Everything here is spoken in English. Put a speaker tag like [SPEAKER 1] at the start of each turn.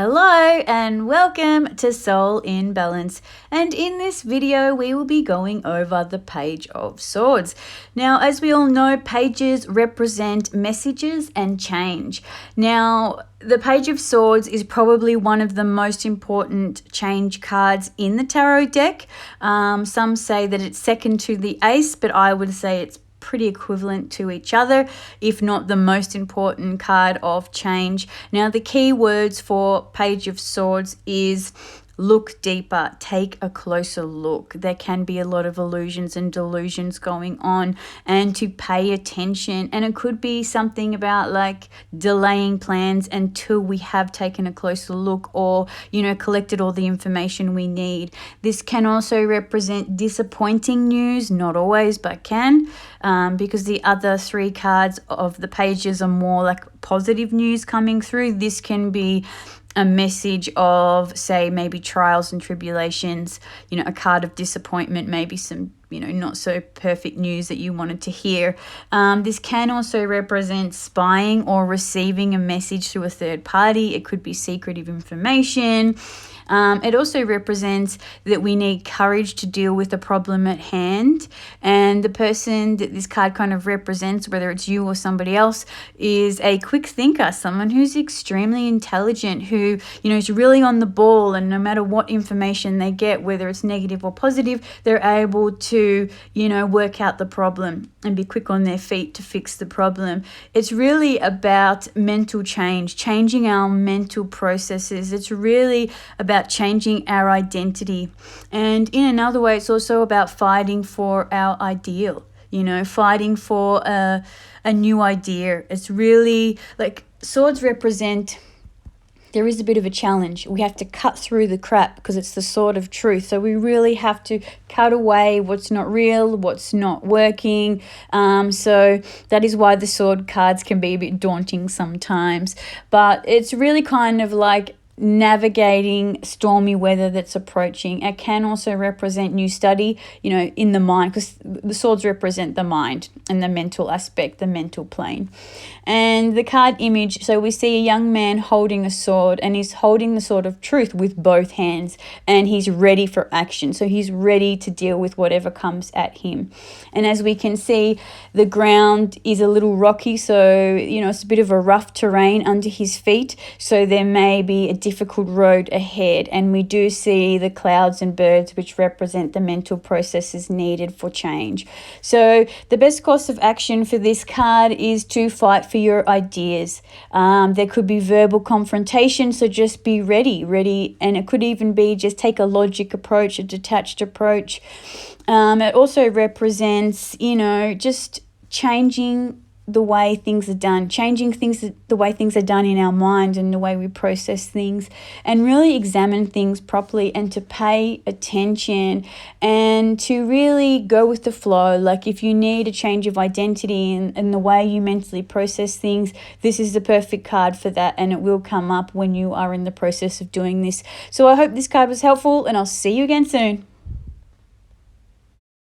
[SPEAKER 1] Hello and welcome to Soul in Balance, and in this video we will be going over the Page of Swords. Now, as we all know, pages represent messages and change. Now, the Page of Swords is probably one of the most important change cards in the tarot deck. Some say that it's second to the Ace, but I would say it's pretty equivalent to each other, if not the most important card of change. Now, the key words for Page of Swords is look deeper, take a closer look. There can be a lot of illusions and delusions going on, and to pay attention. And it could be something about like delaying plans until we have taken a closer look, or collected all the information we need. This can also represent disappointing news, not always, but can, because the other three cards of the pages are more like positive news coming through. This can be a message of, say, maybe trials and tribulations, a card of disappointment, maybe some, not so perfect news that you wanted to hear. This can also represent spying or receiving a message through a third party. It could be secretive information. It also represents that we need courage to deal with the problem at hand. And the person that this card kind of represents, whether it's you or somebody else, is a quick thinker, someone who's extremely intelligent, who, is really on the ball, and no matter what information they get, whether it's negative or positive, they're able to, work out the problem and be quick on their feet to fix the problem. It's really about mental change, changing our mental processes. It's really about changing our identity. And in another way, it's also about fighting for our ideal, fighting for a new idea. It's really like swords represent, there is a bit of a challenge. We have to cut through the crap because it's the sword of truth. So we really have to cut away what's not real, what's not working. So that is why the sword cards can be a bit daunting sometimes. But it's really kind of like navigating stormy weather that's approaching. It can also represent new study, in the mind, because the swords represent the mind and the mental aspect, the mental plane. And the card image, so we see a young man holding a sword, and he's holding the sword of truth with both hands, and he's ready for action. So he's ready to deal with whatever comes at him. And as we can see, the ground is a little rocky, so it's a bit of a rough terrain under his feet, so there may be a difficult road ahead. And we do see the clouds and birds, which represent the mental processes needed for change. So the best course of action for this card is to fight for your ideas. There could be verbal confrontation, so just be ready, and it could even be just take a logic approach, a detached approach. It also represents, just changing the way things are done, changing things, the way things are done in our mind and the way we process things, and really examine things properly, and to pay attention and to really go with the flow. Like if you need a change of identity and the way you mentally process things, this is the perfect card for that, and it will come up when you are in the process of doing this. So I hope this card was helpful, and I'll see you again soon.